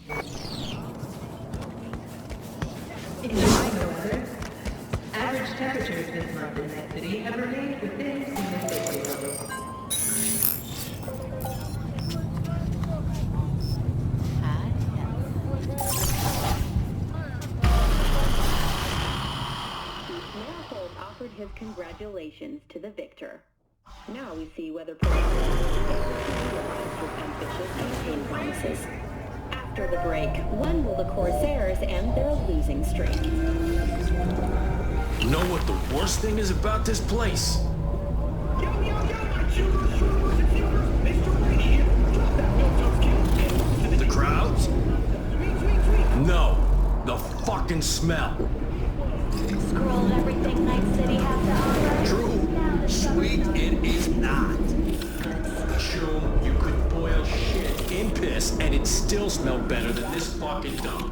In July, weather, average temperatures this month in that city have remained within single-digit levels. Offered his congratulations to the victor. Now we see whether his ambitious campaign promises. After the break, when will the Corsairs end their losing streak? You know what the worst thing is about this place? The crowds? No, the fucking smell. Scroll everything Night City has to offer. True. Sweet it is not. True, you could boil shit in piss and it still smell better than this fucking dump.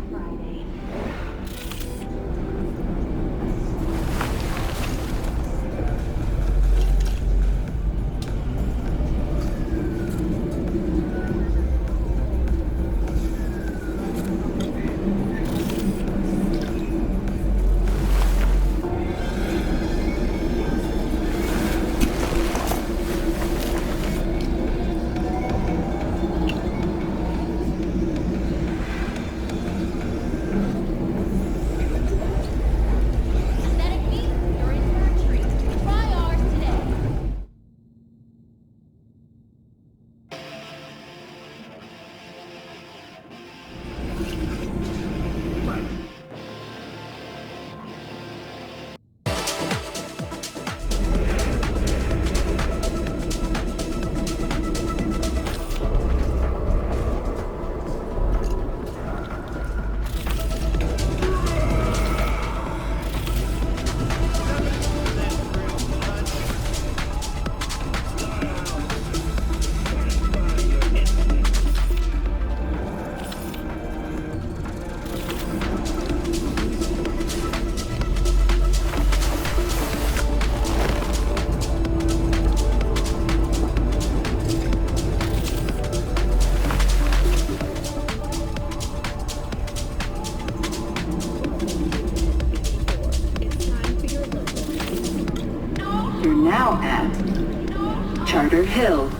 Hill.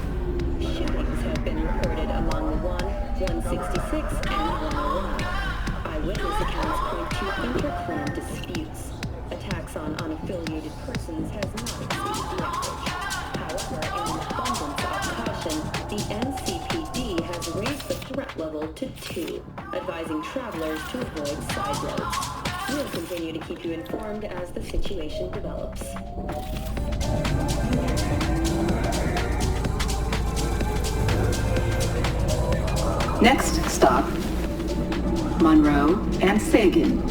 Shootings have been reported along the 166, and 101. Eyewitness accounts point to inter-clan disputes. Attacks on unaffiliated persons has not exceeded the average. However, in an abundance of caution, the NCPD has raised the threat level to 2, advising travelers to avoid side roads. We'll continue to keep you informed as the situation develops. Next stop, Monroe and Sagan.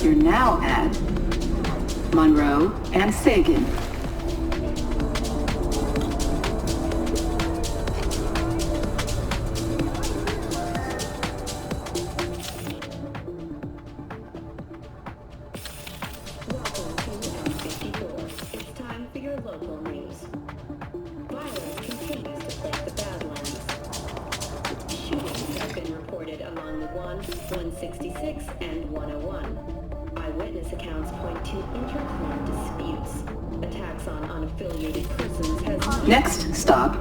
Now at Monroe and Sagan. Welcome to M54. It's time for your local news. Violence continues to plague the Badlands. Shootings have been reported along the 166, and 101. Eyewitness accounts point to inter-clan disputes. Attacks on unaffiliated persons has... Next stop,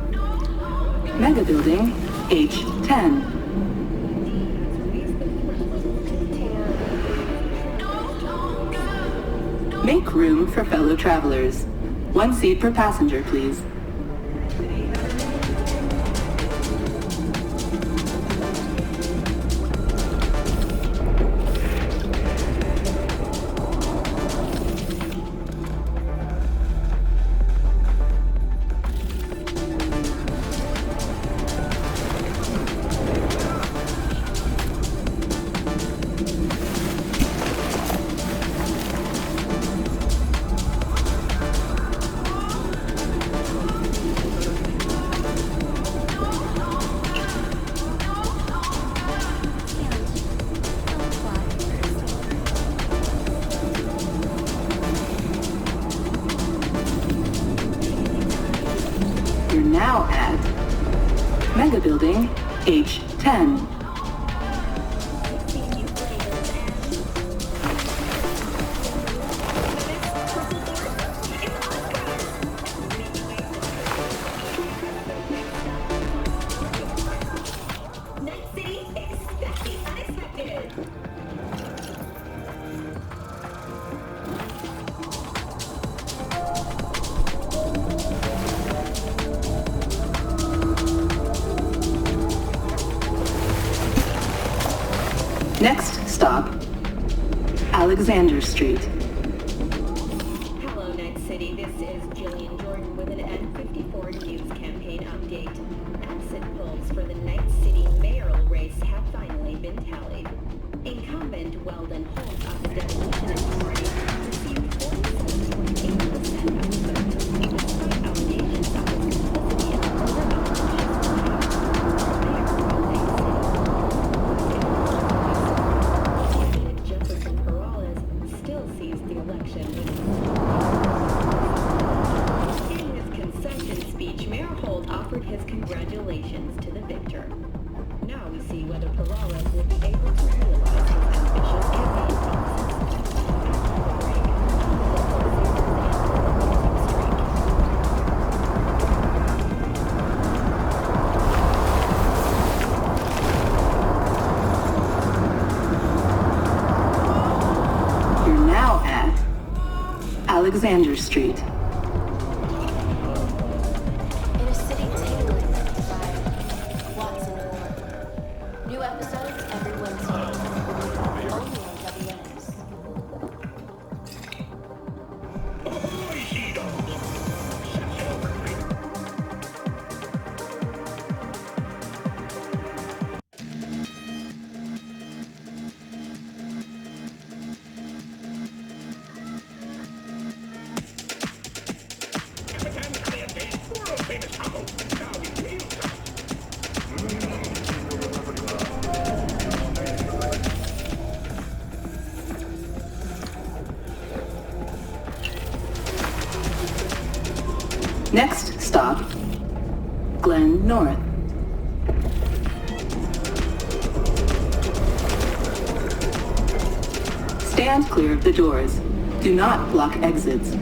Mega Building H10. Make room for fellow travelers. 1 seat per passenger, please. You're now at Mega Building H10. Night City, expect the unexpected. Next stop, Alexander Street. Hello, Night City. This is Jillian Jordan with an N54 News campaign update. Exit polls for the Night City mayoral race have finally been tallied. Incumbent Weldon Holt of the Demolitionist Party received 47.8% of the vote, despite allegations of his complicity in the Candidate Jefferson Peralez still sees the election with in his concession speech, Mayor Holt offered his congratulations to the victor. Now we see whether Peralez will be able to realize his ambitious campaign You're now at Alexander Street. In a city tingling with desire, Watson Moore. New episodes every Wednesday. Only on WNS. Next stop, Glen North. Stand clear of the doors. Do not block exits.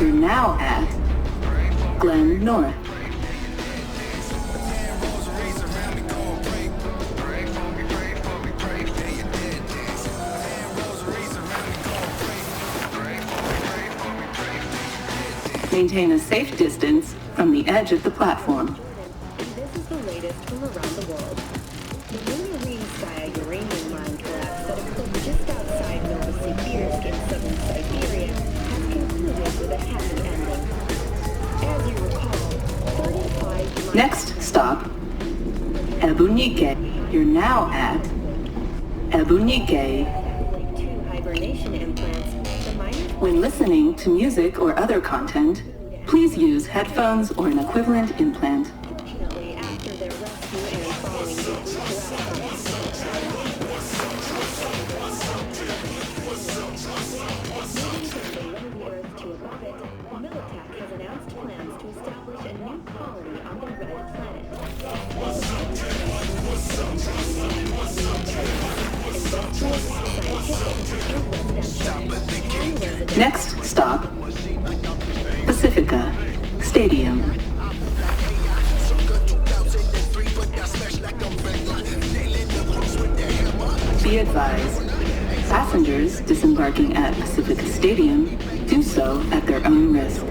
You're now at Glen North. Maintain a safe distance from the edge of the platform. This is the latest Next stop, Ebunike. You're now at Ebunike. Like 2 hibernation implants, the miners When listening to music or other content, please use headphones or an equivalent implant. fortunately after their rescue and following the to above it, Militech has announced plans to establish a new colony on the red planet. Next stop, Pacifica Stadium. Be advised, passengers disembarking at Pacifica Stadium do so at their own risk.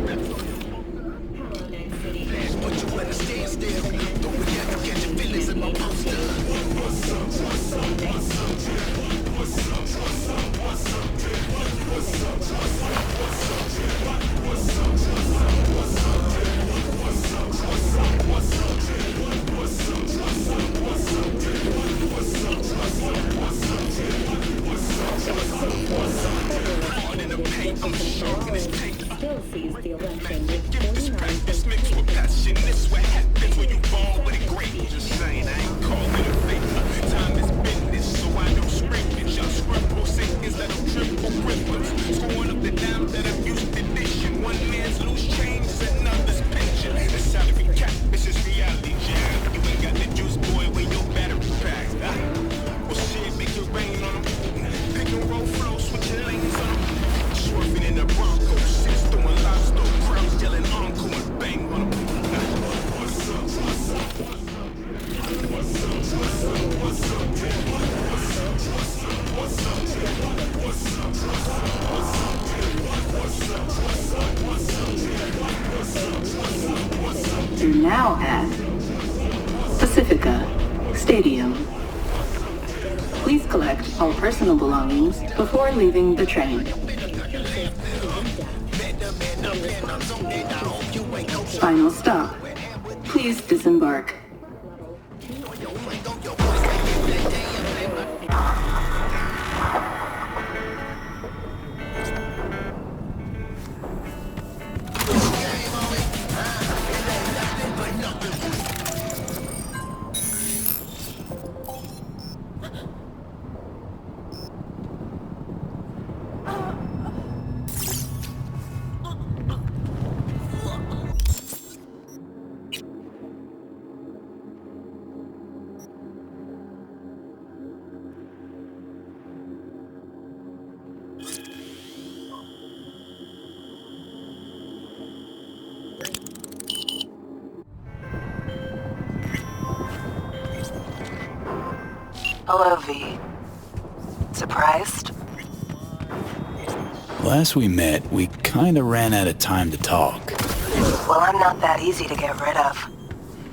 Still sees the election with 49. It's mixed with passion. This what happens when you fall with a great. Just saying, I ain't calling it a fake. Time is business, so I don't script it. Y'all scribble seconds that I'm triple rippers. Scoring up the down that I'm used to dishing. One man's loose change is another's pension. The salary cap, this is reality, jam. You ain't got the juice, boy, where your battery packs. Well, shit, make it rain on them. Pick and roll flow, switch your lanes on them. Swerving in the Bronco, six throwing lobster, crowds yelling encore and bang on them. You're now at Pacifica Stadium. Please collect all personal belongings before leaving the train. Final stop. Please disembark. Hello, V. Surprised? Last we met, we kinda ran out of time to talk. Well, I'm not that easy to get rid of.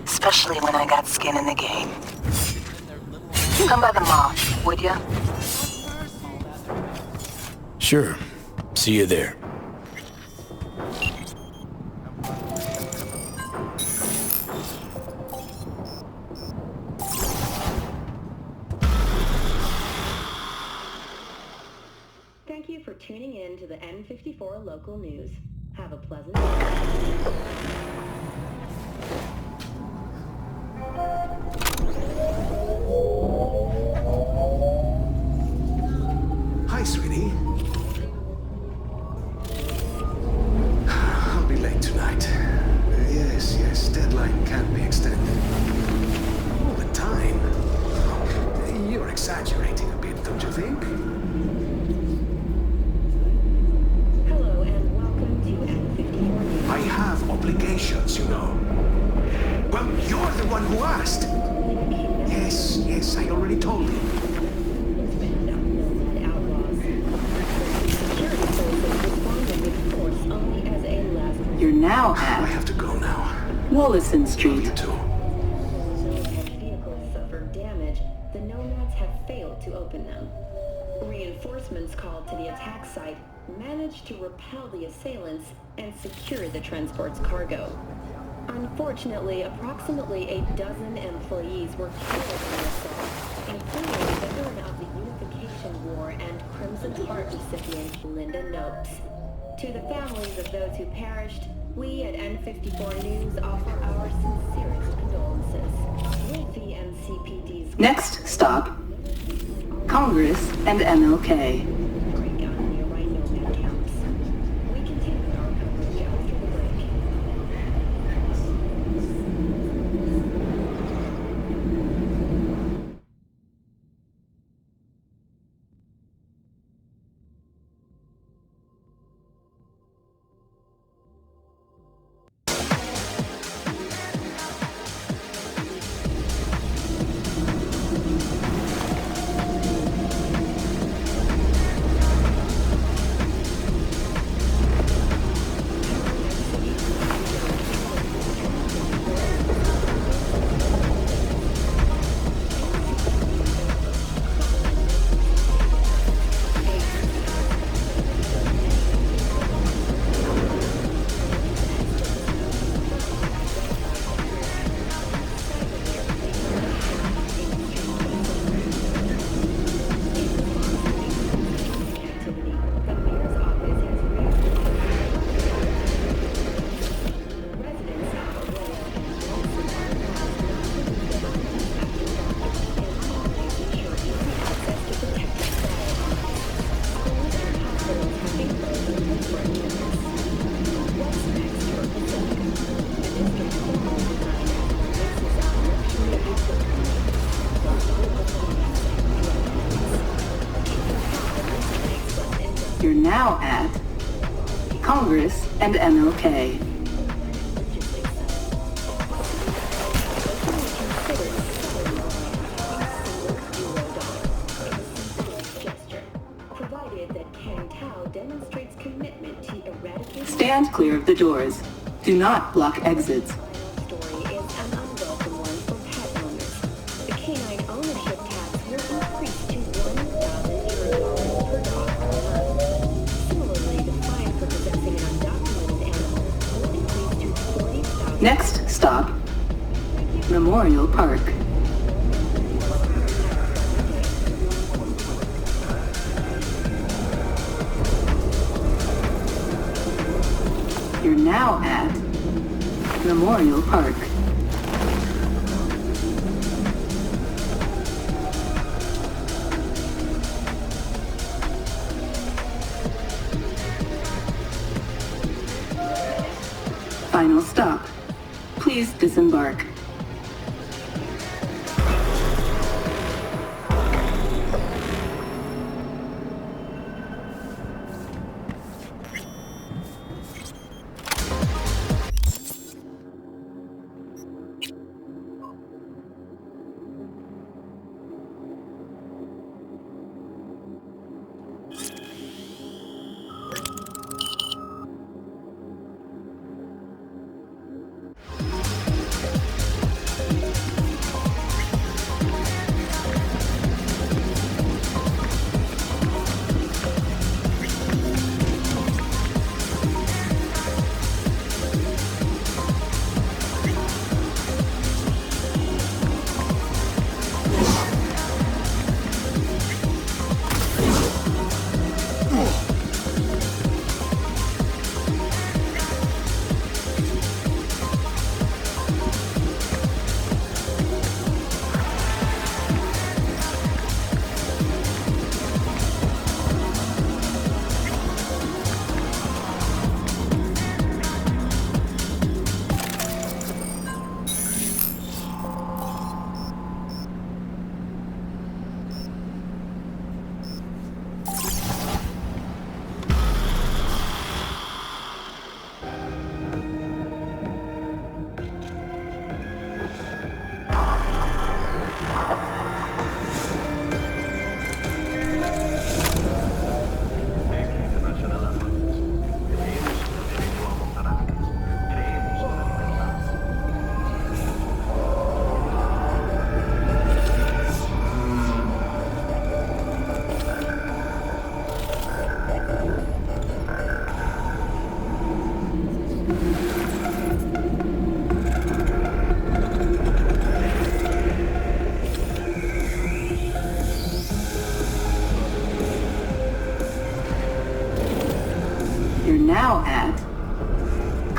Especially when I got skin in the game. Come by the mall, would ya? Sure. See you there. Thank you for tuning in to the N54 local news. Have a pleasant day. Hi, sweetie. I'll be late tonight. Yes, deadline can't be extended. All the time? You're exaggerating a bit, don't you think? Hello and welcome to N54 News. I have obligations, you know. Well, you're the one who asked. Yes, I already told him. You're now I at have to go now. Wallison You Street. too. Vehicles suffered damage. The nomads have failed to open them. Reinforcements called to the attack site managed to repel the assailants and secure the transport's cargo. Unfortunately, approximately a dozen employees were killed in the assault, including a veteran of the Unification War and Crimson Heart recipient Linda Nopes. To the families of those who perished, we at N54 News offer our sincerest condolences. With the NCPD's Next stop, Congress and MLK. breakdown nearby nomad camps. We continue our coverage after the break. You're now at Congress and MLK. Provided that Kang Tao demonstrates commitment to eradicating Stand clear of the doors. Do not block exits. story is an unwelcome one for pet owners. The canine ownership tax will increase to $1,000 per dog per month. Similarly, the fine for possessing an undocumented animal will increase to $40,000. Next stop, Memorial Park. You're now at Memorial Park. Final stop. Please disembark.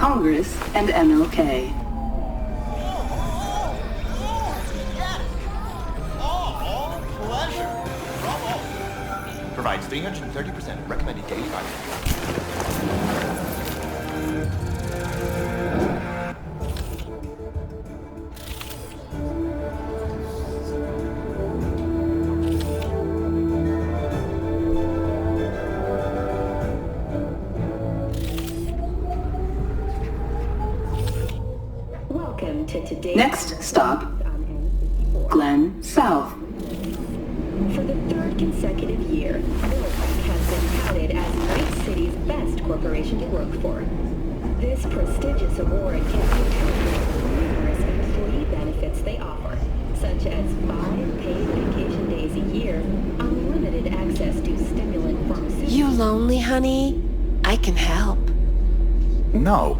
Congress and MLK. Pleasure. Bravo. Provides 330% recommended daily value. Welcome to today's Next stop, Glen South. For the third consecutive year, Cyberpunk has been touted as Night City's best corporation to work for. This prestigious award can be attributed to the numerous employee benefits they offer, such as 5 paid vacation days a year, unlimited access to stimulant pharmaceuticals. You lonely, honey? I can help. No.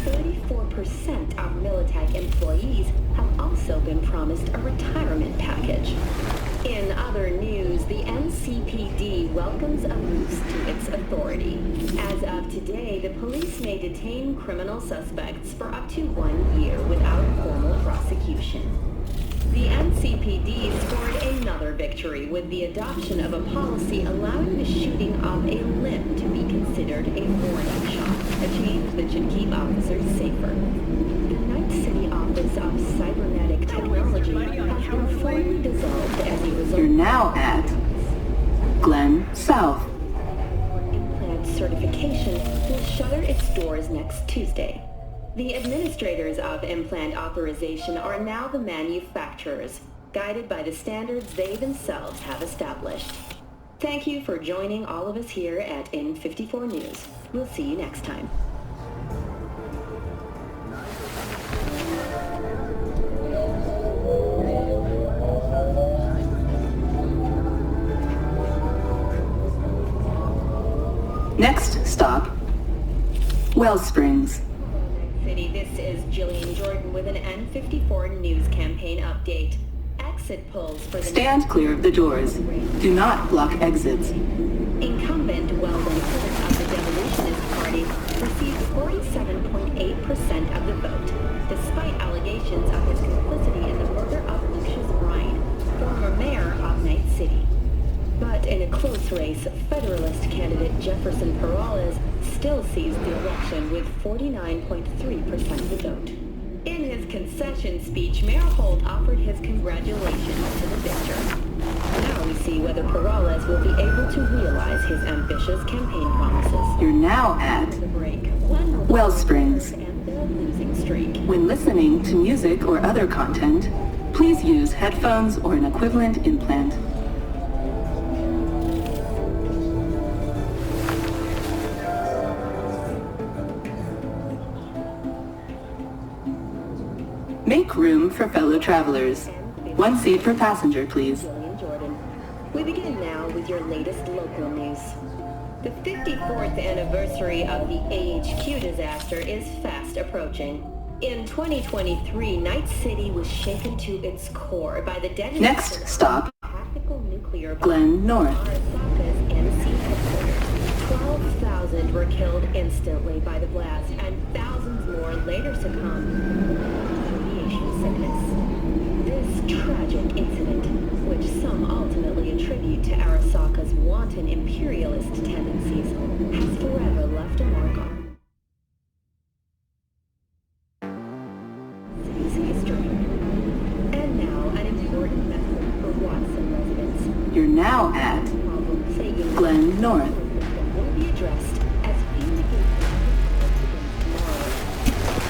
34% of Militech employees have also been promised a retirement package. In other news, the NCPD welcomes a boost to its authority. As of today, the police may detain criminal suspects for up to 1 year without formal prosecution. The NCPD scored another victory with the adoption of a policy allowing the shooting of a limb to be considered a warning shot, a change that should keep officers safer. The Night City Office of Cybernetic Technology has been formally dissolved as a result. You're now at Glen South. Implant certification will shutter its doors next Tuesday. The administrators of implant authorization are now the manufacturers, guided by the standards they themselves have established. Thank you for joining all of us here at N54 News. We'll see you next time. Next stop, Wellsprings. City, this is Jillian Jordan with an N54 News campaign update. Exit polls for the... Stand clear of the doors. Do not block exits. Incumbent Weldon Hood of the Devolutionist Party received 47.8% of the vote, despite allegations of his complicity in the murder of Lucius Ryan, former mayor of Night City. But in a close race, Federalist candidate Jefferson Peralez still seized the election with 49.3% of the vote. In his concession speech, Mayor Holt offered his congratulations to the victor. Now we see whether Peralez will be able to realize his ambitious campaign promises. You're now at The break. Wellsprings. And their losing streak. When listening to music or other content, please use headphones or an equivalent implant. Make room for fellow travelers. 1 seat per passenger, please. Jillian Jordan. We begin now with your latest local news. The 54th anniversary of the AHQ disaster is fast approaching. In 2023, Night City was shaken to its core by the detonation Next stop, of tactical nuclear bombs. Glen North. Arasaka's NC headquarters. 12,000 were killed instantly by the blast, and thousands more later succumbed to radiation sickness. This tragic incident, which some ultimately attribute to Arasaka's wanton imperialist tendencies, has forever left a mark on the city's history. And now, an important message for Watson residents. You're now at Glen North. Will be addressed as fumigation tomorrow.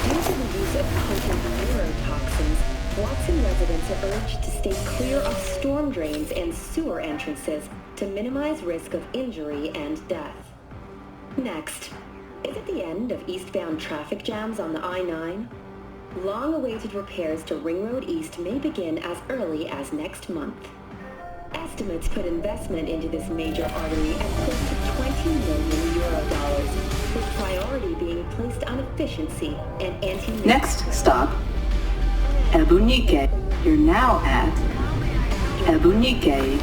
Due to the use of potent neurotoxins, Watson residents are urged to stay clear of storm drains and sewer entrances to minimize risk of injury and death. Next, is it the end of eastbound traffic jams on the I-9? Long-awaited repairs to Ring Road East may begin as early as next month. Estimates put investment into this major artery at close to $20 million, with priority being placed on efficiency and anti- Next stop, Ebunike. You're now at Ebunike.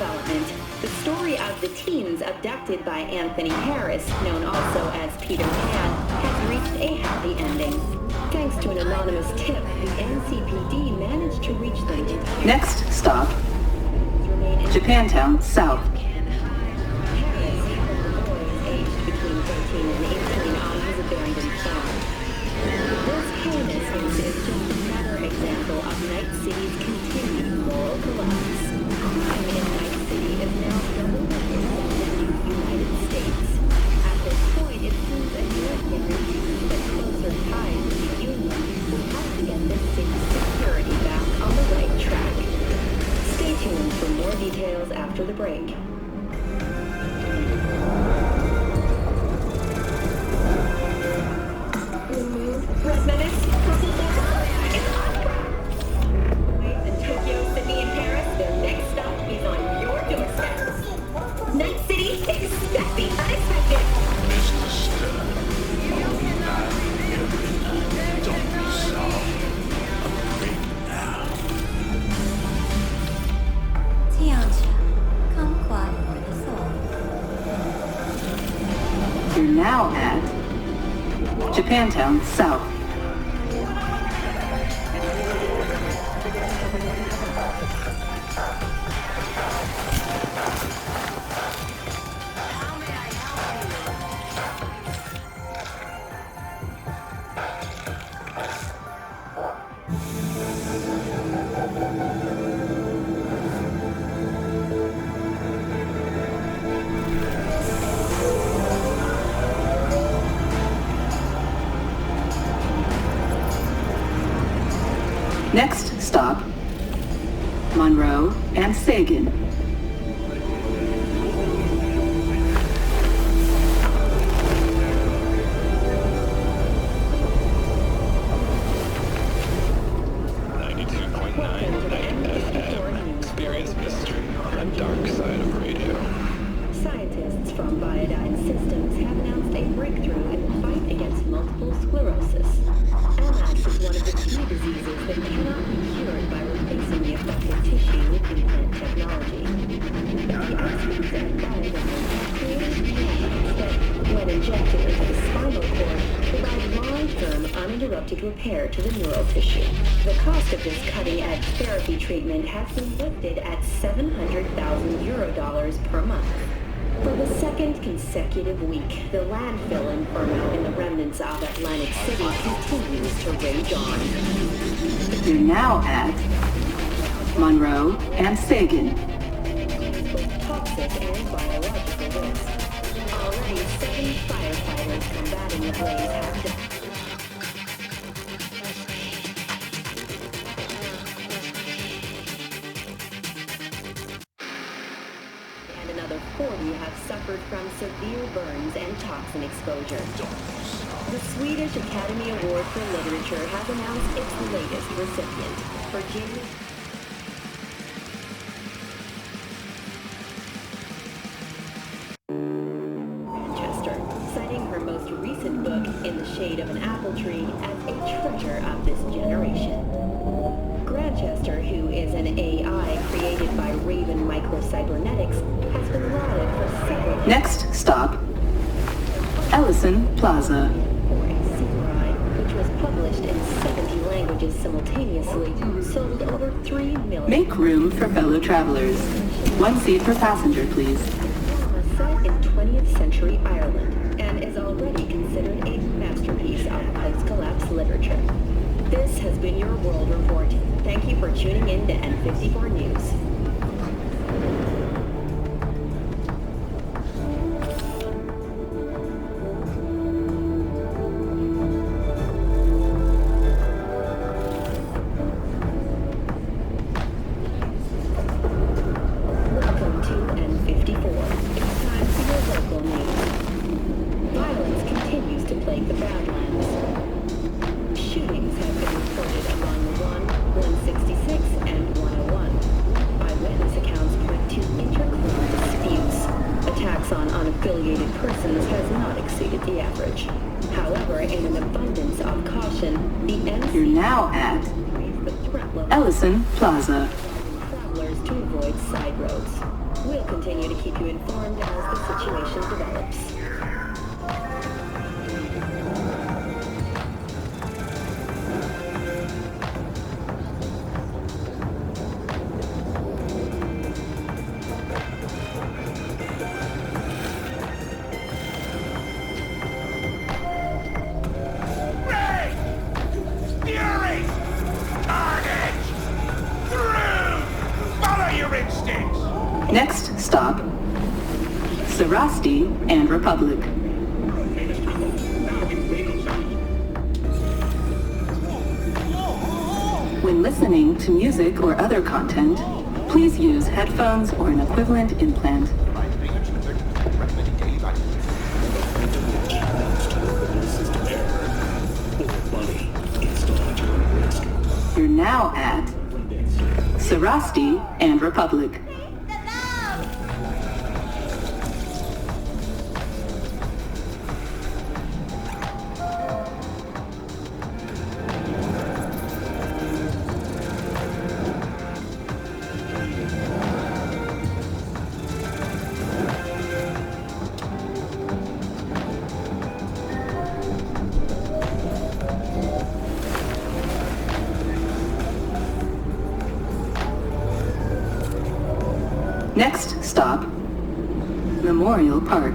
development. The story of the teens abducted by Anthony Harris, known also as Peter Pan, has reached a happy ending. Thanks to an anonymous tip, the NCPD managed to reach them. Next stop, Japantown South. Harris held the boys aged between 13 and 18 on his abandoned farm. This heinous case is just another example of Night City's continued moral collapse. Crime in Night City is now double record in the United States. At this point, it seems that U.S. guarantees that closer ties with the Union will help get this city's security back on the right track. Stay tuned for more details after the break. Red Menace, in Tokyo, Sydney, and Paris, their next stop is on your doorstep. Night City, expect the unexpected. Mr. Stern, all night, every night, don't be soft. Awake now. Tiancha, come quiet for the soul. You're now at Japantown South. Next stop, Monroe and Sagan. Experience mystery on the dark side of radio. Scientists from Biodyne Systems have announced a breakthrough in the fight against multiple sclerosis. MS is one of the few diseases that cannot be cured by replacing the affected tissue with implant technology. The experts at Biodyne have created drugs that, when injected into the spinal cord, provide long-term uninterrupted repair to the neural tissue. The cost of this cutting-edge therapy treatment has been listed at $700,000 per month. For the second consecutive week, the landfill inferno in the remnants of Atlantic City continues to rage on. You're now at Monroe and Sagan. Both toxic and biological risks. Already 7 firefighters combating the blaze have died. Another 40 have suffered from severe burns and toxin exposure. The Swedish Academy Award for Literature has announced its latest recipient, Virginia. Manchester, citing her most recent book, In the Shade of an Apple Tree, as a treasure of this generation. Grantchester, who is an AI created by Raven Microcybernetics, has been lauded for several... Next stop, Ellison Plaza. For a Samurai, which was published in 70 languages simultaneously, sold over 3 million... Make room for fellow travelers. 1 seat per passenger, please. Drama set in 20th century Ireland, and is already considered a masterpiece of post-collapse literature. This has been your World Report. Thank you for tuning in to N54 News. Welcome to N54. It's time for your local news. Violence continues to plague the Badlands. Shootings have been reported along the 166, and 101. Eyewitness accounts point to interclan disputes. Attacks on unaffiliated persons has not exceeded the average. However, in an abundance of caution, the NC... You're now at raised the threat level Ellison Plaza. travelers to avoid side roads. We'll continue to keep you informed as the situation develops. Next stop, Sarasti and Republic. When listening to music or other content, please use headphones or an equivalent implant. You're now at Sarasti and Republic. Next stop, Memorial Park.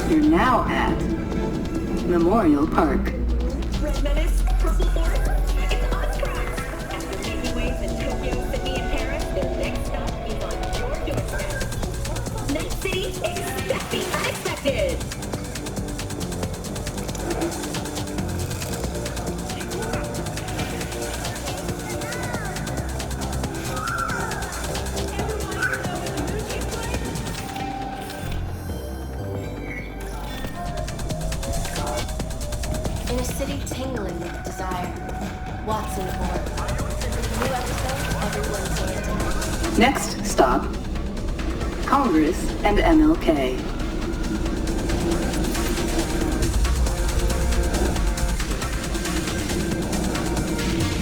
You're now at Memorial Park. Red Menace, Purple Force, it's on track. After making waves in Tokyo, Sydney, and Paris, their next stop is on your doorstep. Night City, expect the unexpected. In a city tingling with desire, Watson aboard. New episode every Wednesday at 10. Next stop, Congress and MLK.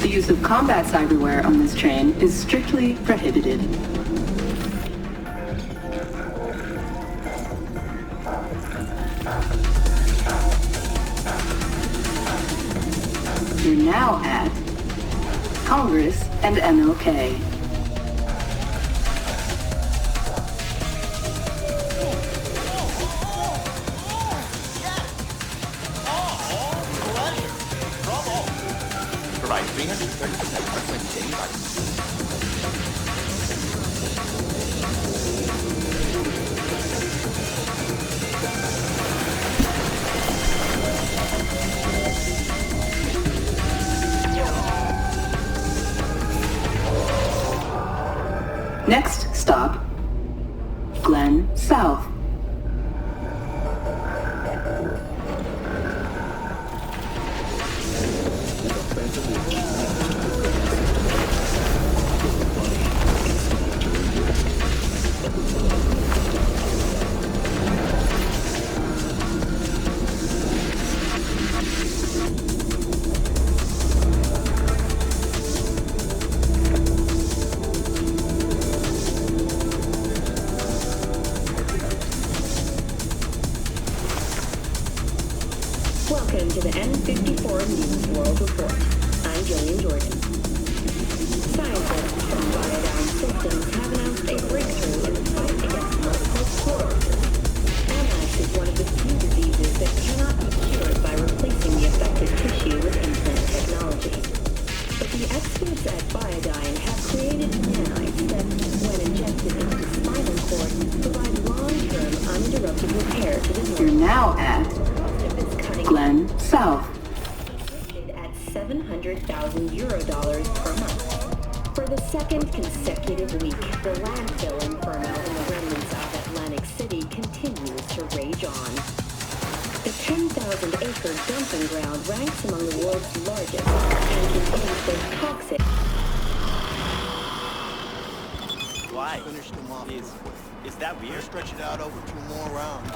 The use of combat cyberware on this train is strictly prohibited. You're now at Congress and MLK. Provides 330% recommended daily vitamin. Next stop, Glen South. Welcome to the N54 News World Report. I'm Jillian Jordan. Scientists from Iodine Systems have announced a breakthrough in the fight against multiple sclerosis. MS is one of the few diseases that cannot be cured by replacing the affected tissue with implant technology. But the experts at Iodine have created nanites that, when injected into the spinal cord, provide long-term uninterrupted repair to the nerve. You're now at Glen South. Listed at €700,000 per month. For the second consecutive week, the landfill inferno in the remnants of Atlantic City continues to rage on. The 10,000-acre dumping ground ranks among the world's largest and contains both toxic. Why? Finish them off. Is that weird? Stretch it out over 2 more rounds.